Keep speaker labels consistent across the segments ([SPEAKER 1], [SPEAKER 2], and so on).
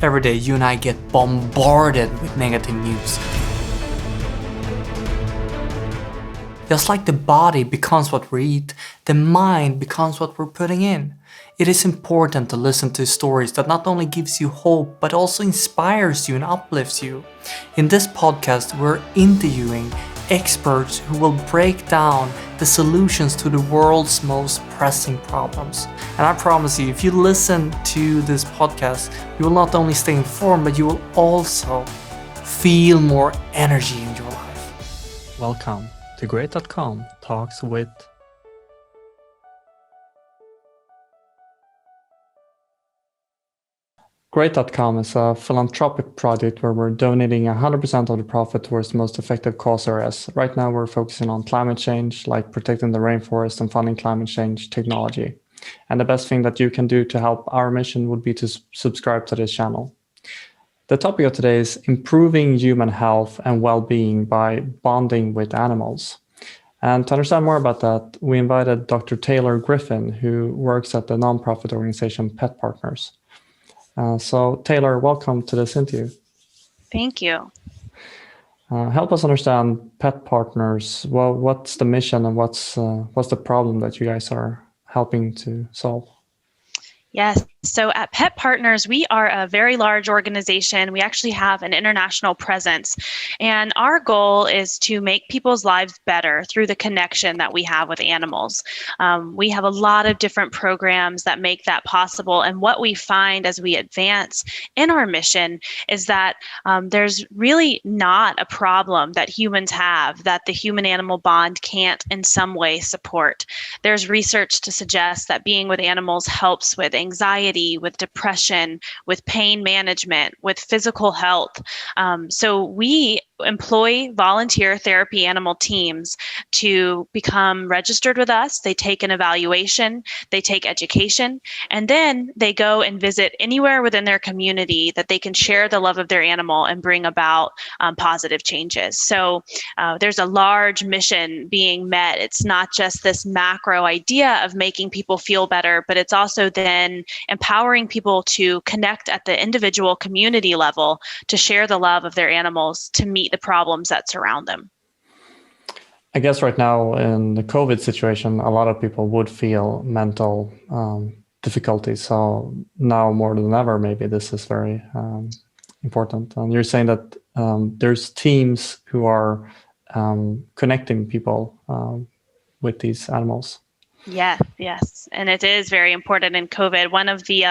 [SPEAKER 1] every day you and I get bombarded with negative news. Just like the body becomes what we eat, the mind becomes what we're putting in. It is important to listen to stories that not only gives you hope, but also inspires you and uplifts you. In this podcast, we're interviewing experts who will break down the solutions to the world's most pressing problems. And I promise you, if you listen to this podcast, you will not only stay informed, but you will also feel more energy in your life. Welcome to Great.com Talks with. Great.com is a philanthropic project where we're donating 100% of the profit towards the most effective cause areas. Right now, we're focusing on climate change, like protecting the rainforest and funding climate change technology. And the best thing that you can do to help our mission would be to subscribe to this channel. The topic of today is improving human health and well-being by bonding with animals. And to understand more about that, we invited Dr. Taylor Griffin, who works at the nonprofit organization Pet Partners. So Taylor, welcome to this interview.
[SPEAKER 2] Thank you.
[SPEAKER 1] Help us understand Pet Partners. Well, what's the mission and what's the problem that you guys are helping to solve?
[SPEAKER 2] Yes. So at Pet Partners, we are a very large organization. We actually have an international presence. And our goal is to make people's lives better through the connection that we have with animals. We have a lot of different programs that make that possible. And what we find as we advance in our mission is that there's really not a problem that humans have that the human-animal bond can't in some way support. There's research to suggest that being with animals helps with anxiety, with depression, with pain management, with physical health. So we employ volunteer therapy animal teams to become registered with us. They take an evaluation, they take education, and then they go and visit anywhere within their community that they can share the love of their animal and bring about positive changes. So there's a large mission being met. It's not just this macro idea of making people feel better, but it's also then empowering people to connect at the individual community level to share the love of their animals, to meet the problems that surround them.
[SPEAKER 1] I guess right now in the COVID situation, a lot of people would feel mental difficulties. So now more than ever, maybe this is very important. And you're saying that there's teams who are connecting people with these animals.
[SPEAKER 2] Yes. And it is very important in COVID. One of the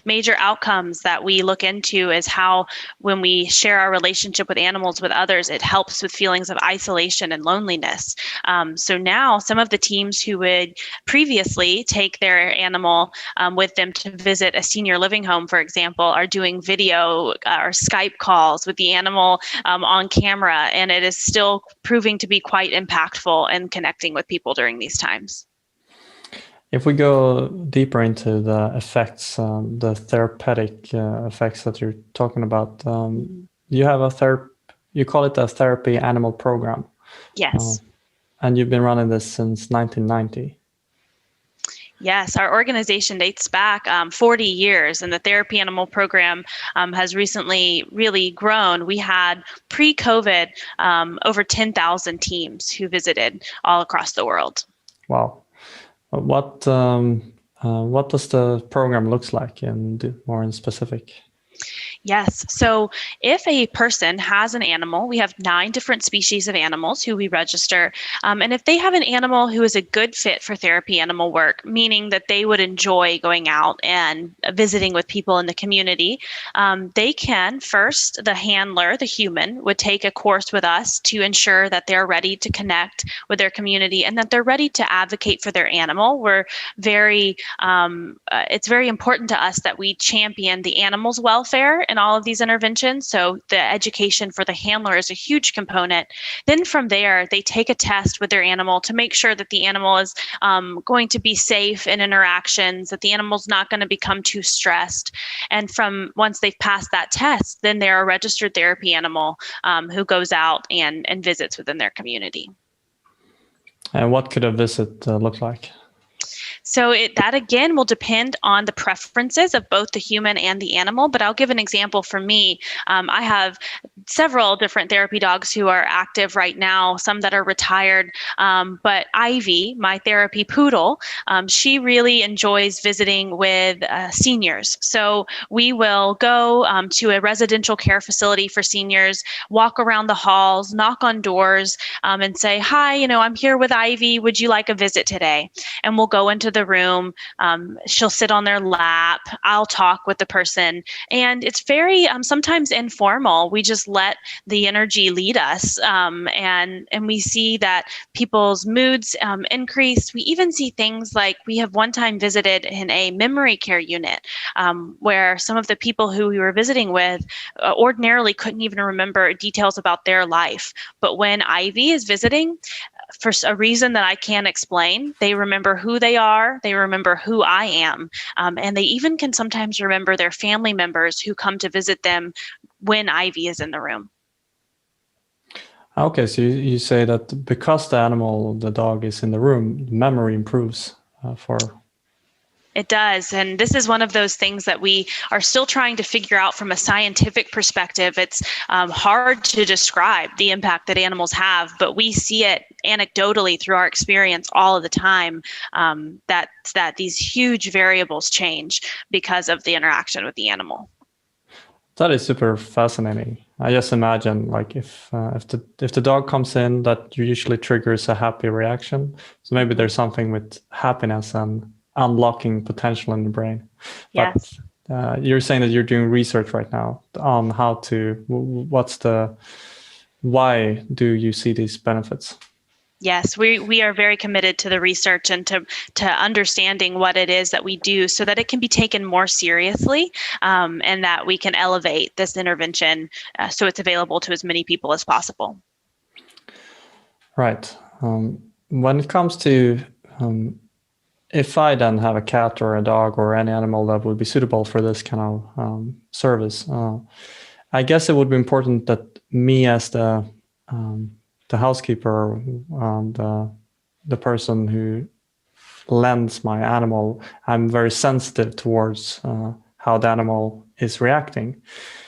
[SPEAKER 2] major outcomes that we look into is how when we share our relationship with animals with others, it helps with feelings of isolation and loneliness. So now some of the teams who would previously take their animal with them to visit a senior living home, for example, are doing video or Skype calls with the animal on camera. And it is still proving to be quite impactful in connecting with people during these times.
[SPEAKER 1] If we go deeper into the effects, the therapeutic effects that you're talking about, you have you call it a therapy animal program.
[SPEAKER 2] Yes.
[SPEAKER 1] And you've been running this since 1990.
[SPEAKER 2] Yes, our organization dates back 40 years, and the therapy animal program has recently really grown. We had pre-COVID over 10,000 teams who visited all across the world.
[SPEAKER 1] Wow. What does the program looks like more in specific?
[SPEAKER 2] Yes. So if a person has an animal, we have 9 different species of animals who we register. And if they have an animal who is a good fit for therapy animal work, meaning that they would enjoy going out and visiting with people in the community, they can first, the handler, the human, would take a course with us to ensure that they're ready to connect with their community and that they're ready to advocate for their animal. It's very important to us that we champion the animal's welfare in all of these interventions. So the education for the handler is a huge component. Then from there, they take a test with their animal to make sure that the animal is going to be safe in interactions, that the animal's not going to become too stressed. And once they've passed that test, then they're a registered therapy animal who goes out and visits within their community.
[SPEAKER 1] And what could a visit look like?
[SPEAKER 2] So that again will depend on the preferences of both the human and the animal. But I'll give an example for me. I have several different therapy dogs who are active right now, some that are retired. But Ivy, my therapy poodle, she really enjoys visiting with seniors. So we will go to a residential care facility for seniors, walk around the halls, knock on doors, and say, "Hi, I'm here with Ivy. Would you like a visit today?" And we'll go into the room. She'll sit on their lap. I'll talk with the person. And it's very sometimes informal. We just let the energy lead us. And we see that people's moods increase. We even see things like we have one time visited in a memory care unit where some of the people who we were visiting with ordinarily couldn't even remember details about their life. But when Ivy is visiting, for a reason that I can't explain, they remember who they are, they remember who I am, and they even can sometimes remember their family members who come to visit them when Ivy is in the room.
[SPEAKER 1] Okay, so you say that because the dog is in the room, memory improves for...
[SPEAKER 2] It does. And this is one of those things that we are still trying to figure out from a scientific perspective. It's hard to describe the impact that animals have, but we see it anecdotally through our experience all of the time, that these huge variables change because of the interaction with the animal.
[SPEAKER 1] That is super fascinating. I just imagine, like, if the dog comes in, that usually triggers a happy reaction. So maybe there's something with happiness and unlocking potential in the brain.
[SPEAKER 2] Yes.
[SPEAKER 1] But you're saying that you're doing research right now on why do you see these benefits?
[SPEAKER 2] Yes, we are very committed to the research and to understanding what it is that we do so that it can be taken more seriously, and that we can elevate this intervention so it's available to as many people as possible.
[SPEAKER 1] Right. When it comes to if I then have a cat or a dog or any animal that would be suitable for this kind of service, I guess it would be important that me as the housekeeper and the person who lends my animal, I'm very sensitive towards how the animal is reacting.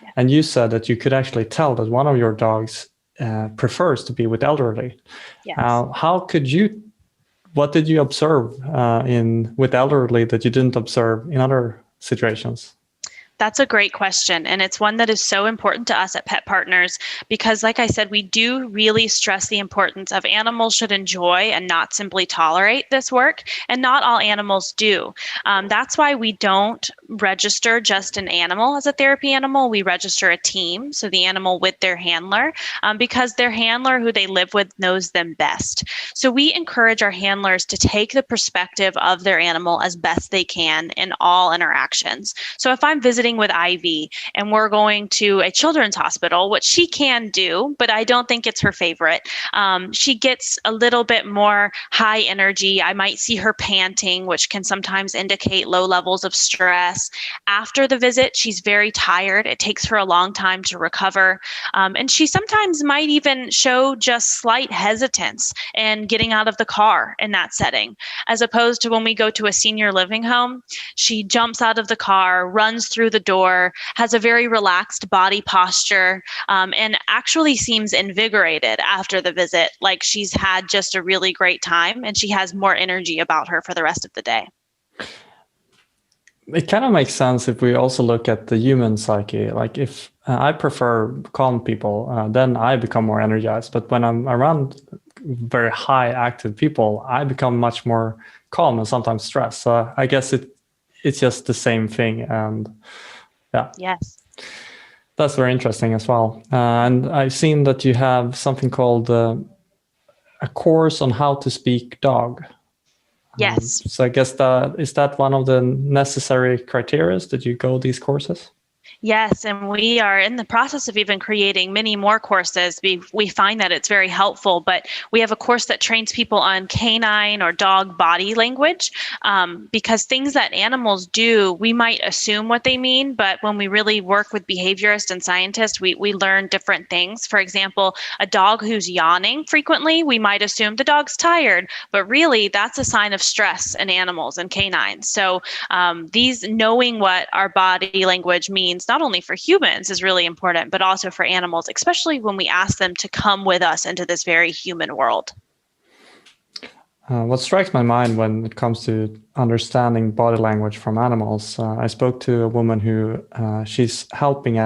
[SPEAKER 1] Yeah. And you said that you could actually tell that one of your dogs prefers to be with elderly.
[SPEAKER 2] Yes.
[SPEAKER 1] What did you observe with elderly that you didn't observe in other situations?
[SPEAKER 2] That's a great question. And it's one that is so important to us at Pet Partners because, like I said, we do really stress the importance of animals should enjoy and not simply tolerate this work. And not all animals do. That's why we don't register just an animal as a therapy animal. We register a team, so the animal with their handler, because their handler who they live with knows them best. So we encourage our handlers to take the perspective of their animal as best they can in all interactions. So if I'm visiting with Ivy and we're going to a children's hospital, which she can do, but I don't think it's her favorite. She gets a little bit more high energy. I might see her panting, which can sometimes indicate low levels of stress. After the visit, she's very tired. It takes her a long time to recover. And she sometimes might even show just slight hesitance in getting out of the car in that setting, as opposed to when we go to a senior living home. She jumps out of the car, runs through the door, has a very relaxed body posture, and actually seems invigorated after the visit, like she's had just a really great time and she has more energy about her for the rest of the day.
[SPEAKER 1] It kind of makes sense if we also look at the human psyche. Like if I prefer calm people, then I become more energized. But when I'm around very high active people, I become much more calm and sometimes stressed. So I guess it's just the same thing. And yeah.
[SPEAKER 2] Yes.
[SPEAKER 1] That's very interesting as well. And I've seen that you have something called a course on how to speak dog.
[SPEAKER 2] Yes.
[SPEAKER 1] So I guess is that one of the necessary criteria that you go these courses?
[SPEAKER 2] Yes, and we are in the process of even creating many more courses. We find that it's very helpful, but we have a course that trains people on canine or dog body language, because things that animals do, we might assume what they mean, but when we really work with behaviorists and scientists, we learn different things. For example, a dog who's yawning frequently, we might assume the dog's tired, but really that's a sign of stress in animals and canines. So these knowing what our body language means, not only for humans is really important, but also for animals, especially when we ask them to come with us into this very human world.
[SPEAKER 3] What strikes my mind when it comes to understanding body language from animals, I spoke to a woman who she's helping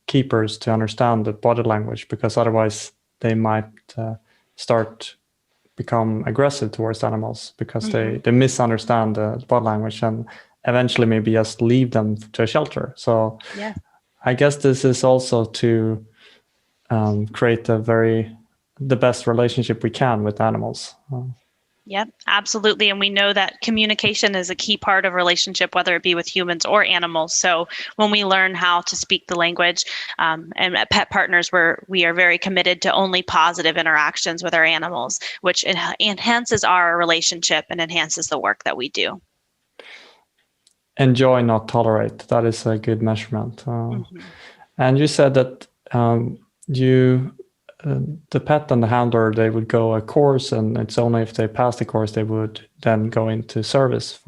[SPEAKER 3] keepers to understand the body language, because otherwise they might start become aggressive towards animals because they misunderstand the body language and eventually maybe just leave them to a shelter. So
[SPEAKER 2] yeah.
[SPEAKER 3] I guess this is also to create the best relationship we can with animals.
[SPEAKER 2] Yep, absolutely. And we know that communication is a key part of relationship, whether it be with humans or animals. So when we learn how to speak the language, and at Pet Partners, we are very committed to only positive interactions with our animals, which enhances our relationship and enhances the work that we do.
[SPEAKER 3] Enjoy, not tolerate. That is a good measurement. And you said that the pet and the handler, they would go a course, and it's only if they pass the course they would then go into service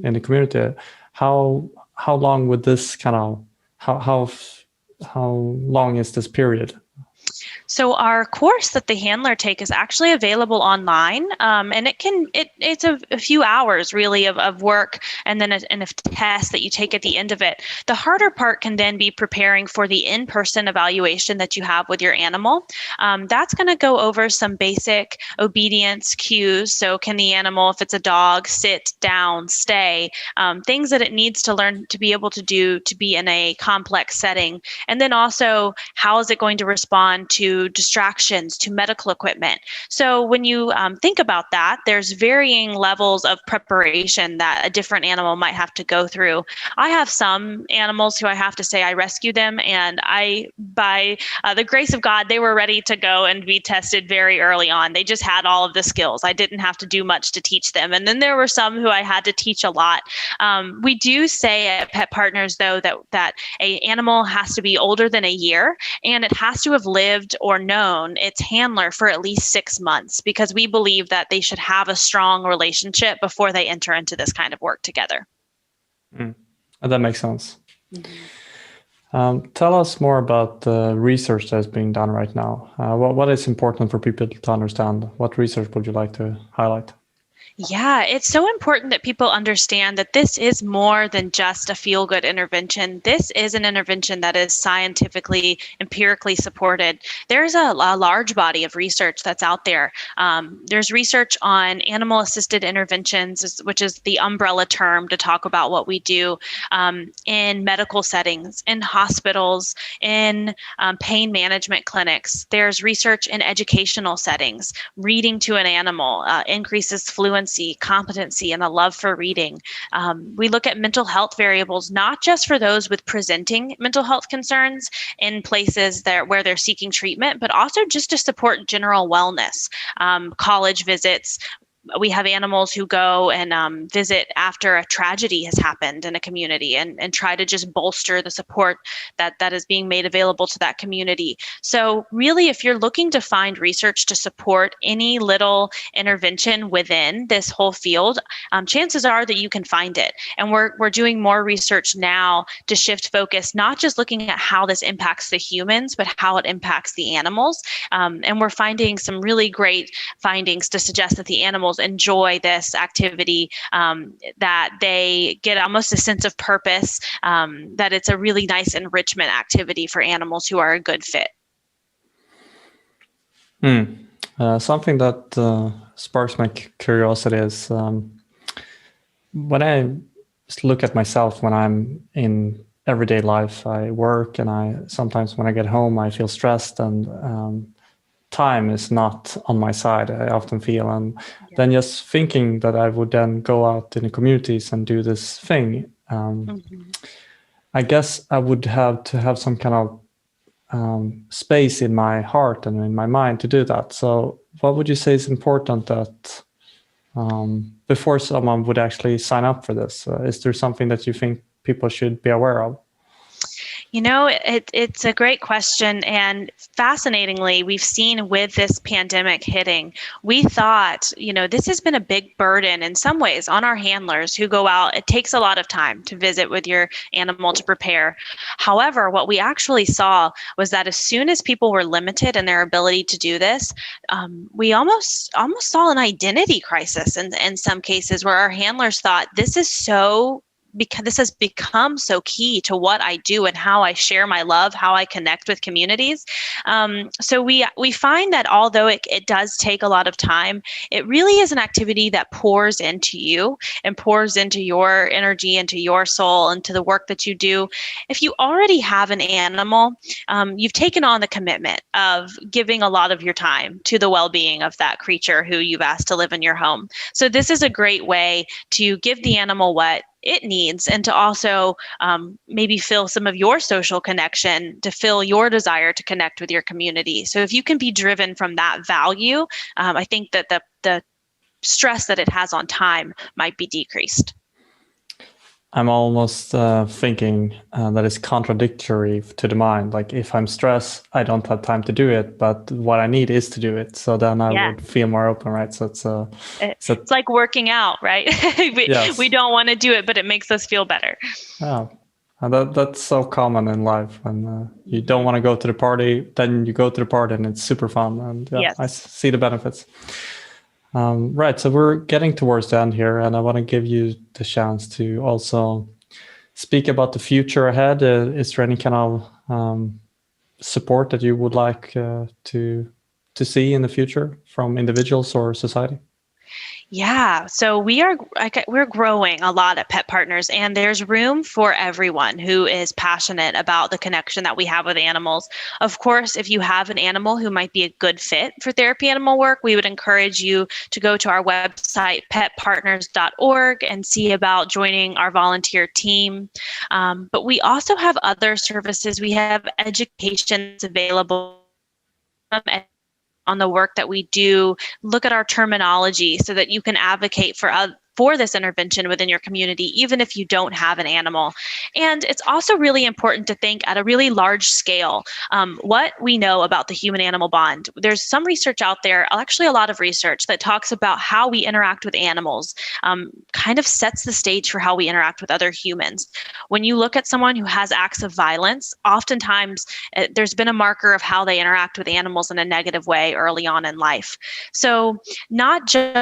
[SPEAKER 3] in the community. How long would this how long is this period?
[SPEAKER 2] So our course that the handler take is actually available online, and it's a few hours really of work, and then a test that you take at the end of it. The harder part can then be preparing for the in-person evaluation that you have with your animal. That's going to go over some basic obedience cues. So can the animal, if it's a dog, sit, down, stay, things that it needs to learn to be able to do to be in a complex setting. And then also, how is it going to respond to distractions, to medical equipment? So when you think about that, there's varying levels of preparation that a different animal might have to go through. I have some animals who I have to say I rescue them, and by the grace of God, they were ready to go and be tested very early on. They just had all of the skills. I didn't have to do much to teach them. And then there were some who I had to teach a lot. We do say at Pet Partners, though, that an animal has to be older than a year, and it has to have lived or known its handler for at least 6 months, because we believe that they should have a strong relationship before they enter into this kind of work together.
[SPEAKER 3] That makes sense. Tell us more about the research that's being done right now. What is important for people to understand? What research would you like to highlight?
[SPEAKER 2] Yeah, it's so important that people understand that this is more than just a feel-good intervention. This is an intervention that is scientifically, empirically supported. There's a large body of research that's out there. There's research on animal-assisted interventions, which is the umbrella term to talk about what we do in medical settings, in hospitals, in pain management clinics. There's research in educational settings. Reading to an animal increases fluency, competency, and a love for reading. We look at mental health variables, not just for those with presenting mental health concerns in places where they're seeking treatment, but also just to support general wellness. College visits. We have animals who go and visit after a tragedy has happened in a community and try to just bolster the support that is being made available to that community. So really, if you're looking to find research to support any little intervention within this whole field, chances are that you can find it. And we're doing more research now to shift focus, not just looking at how this impacts the humans, but how it impacts the animals. And we're finding some really great findings to suggest that the animals enjoy this activity, that they get almost a sense of purpose, that it's a really nice enrichment activity for animals who are a good fit.
[SPEAKER 3] Something that sparks my curiosity is when I look at myself when I'm in everyday life. I work, and sometimes when I get home I feel stressed, and time is not on my side, I often feel. And then just thinking that I would then go out in the communities and do this thing, I guess I would have to have some kind of space in my heart and in my mind to do that. So what would you say is important that before someone would actually sign up for this? Is there something that you think people should be aware of?
[SPEAKER 2] You know, it's a great question. And fascinatingly, we've seen with this pandemic hitting, we thought, this has been a big burden in some ways on our handlers who go out. It takes a lot of time to visit with your animal to prepare. However, what we actually saw was that as soon as people were limited in their ability to do this, we almost saw an identity crisis in some cases where our handlers thought this is so because this has become so key to what I do and how I share my love, how I connect with communities. So we find that although it does take a lot of time, it really is an activity that pours into you and pours into your energy, into your soul, into the work that you do. If you already have an animal, you've taken on the commitment of giving a lot of your time to the well-being of that creature who you've asked to live in your home. So this is a great way to give the animal what it needs, and to also maybe fill some of your social connection, to fill your desire to connect with your community. So if you can be driven from that value, I think that the stress that it has on time might be decreased.
[SPEAKER 3] I'm almost thinking that it's contradictory to the mind. Like if I'm stressed, I don't have time to do it, but what I need is to do it. So then I would feel more open, right? So it's
[SPEAKER 2] like working out, right?
[SPEAKER 3] Yes.
[SPEAKER 2] We don't want to do it, but it makes us feel better.
[SPEAKER 3] Yeah. And that's so common in life when you don't want to go to the party, then you go to the party and it's super fun. And
[SPEAKER 2] Yes.
[SPEAKER 3] I see the benefits. Right, so we're getting towards the end here, and I want to give you the chance to also speak about the future ahead. Is there any kind of support that you would like to see in the future from individuals or society?
[SPEAKER 2] Yeah, so we're growing a lot at Pet Partners, and there's room for everyone who is passionate about the connection that we have with animals. Of course, if you have an animal who might be a good fit for therapy animal work, we would encourage you to go to our website, petpartners.org, and see about joining our volunteer team. But we also have other services. We have education available on the work that we do, look at our terminology so that you can advocate for this intervention within your community, even if you don't have an animal. And it's also really important to think at a really large scale what we know about the human-animal bond. There's some research out there, actually a lot of research, that talks about how we interact with animals, kind of sets the stage for how we interact with other humans. When you look at someone who has acts of violence, oftentimes there's been a marker of how they interact with animals in a negative way early on in life. So not just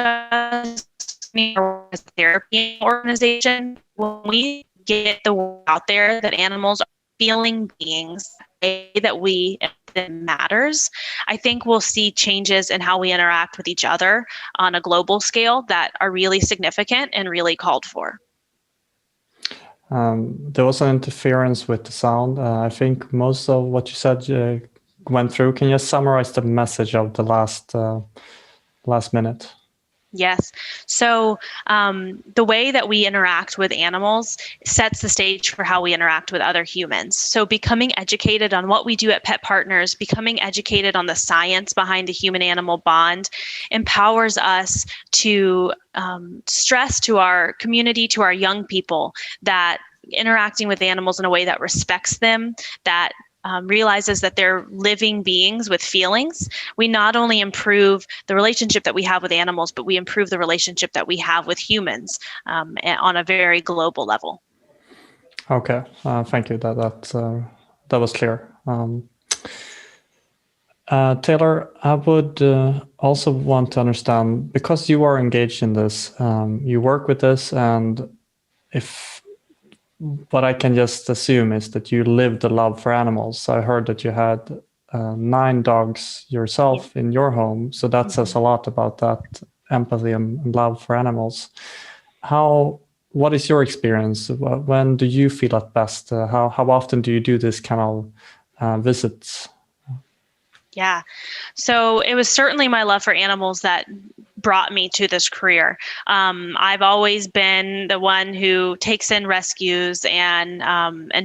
[SPEAKER 2] as a therapy organization, when we get the word out there that animals are feeling beings, that matters, I think we'll see changes in how we interact with each other on a global scale that are really significant and really called for.
[SPEAKER 3] There was an interference with the sound. I think most of what you said went through. Can you summarize the message of the last minute?
[SPEAKER 2] Yes. So the way that we interact with animals sets the stage for how we interact with other humans. So becoming educated on what we do at Pet Partners, becoming educated on the science behind the human-animal bond, empowers us to stress to our community, to our young people, that interacting with animals in a way that respects them, that realizes that they're living beings with feelings. We not only improve the relationship that we have with animals, but we improve the relationship that we have with humans on a very global level.
[SPEAKER 3] Okay, thank you. That was clear. Taylor, I would also want to understand, because you are engaged in this, you work with this, and what I can just assume is that you live the love for animals. I heard that you had 9 dogs yourself in your home, so that says a lot about that empathy and love for animals. What is your experience? When do you feel at best? How often do you do this kind of visits?
[SPEAKER 2] Yeah. So it was certainly my love for animals that brought me to this career. I've always been the one who takes in rescues and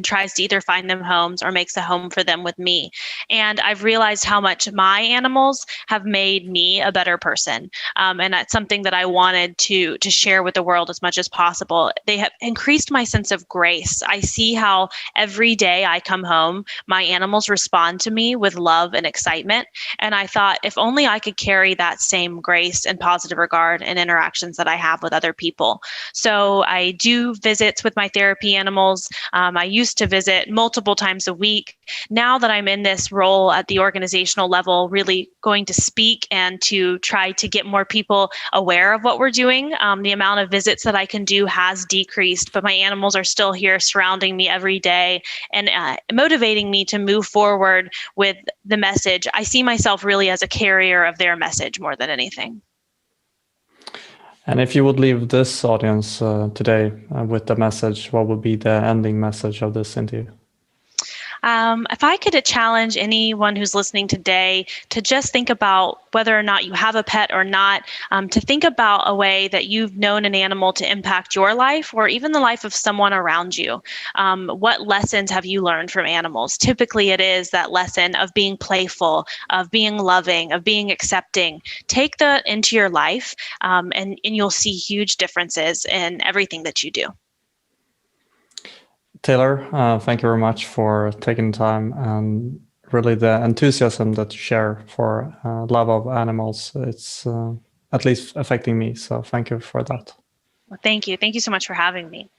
[SPEAKER 2] tries to either find them homes or makes a home for them with me. And I've realized how much my animals have made me a better person. And that's something that I wanted to share with the world as much as possible. They have increased my sense of grace. I see how every day I come home, my animals respond to me with love and excitement. And I thought, if only I could carry that same grace and positive regard in interactions that I have with other people. So I do visits with my therapy animals. I used to visit multiple times a week. Now that I'm in this role at the organizational level, really going to speak and to try to get more people aware of what we're doing, the amount of visits that I can do has decreased, but my animals are still here surrounding me every day and motivating me to move forward with the message. I see myself really as a carrier of their message more than anything.
[SPEAKER 3] And if you would leave this audience today with the message, what would be the ending message of this interview?
[SPEAKER 2] If I could challenge anyone who's listening today to just think about whether or not you have a pet or not, to think about a way that you've known an animal to impact your life or even the life of someone around you. What lessons have you learned from animals? Typically, it is that lesson of being playful, of being loving, of being accepting. Take that into your life, and you'll see huge differences in everything that you do.
[SPEAKER 3] Taylor, thank you very much for taking the time and really the enthusiasm that you share for love of animals. It's at least affecting me. So thank you for that.
[SPEAKER 2] Well, thank you. Thank you so much for having me.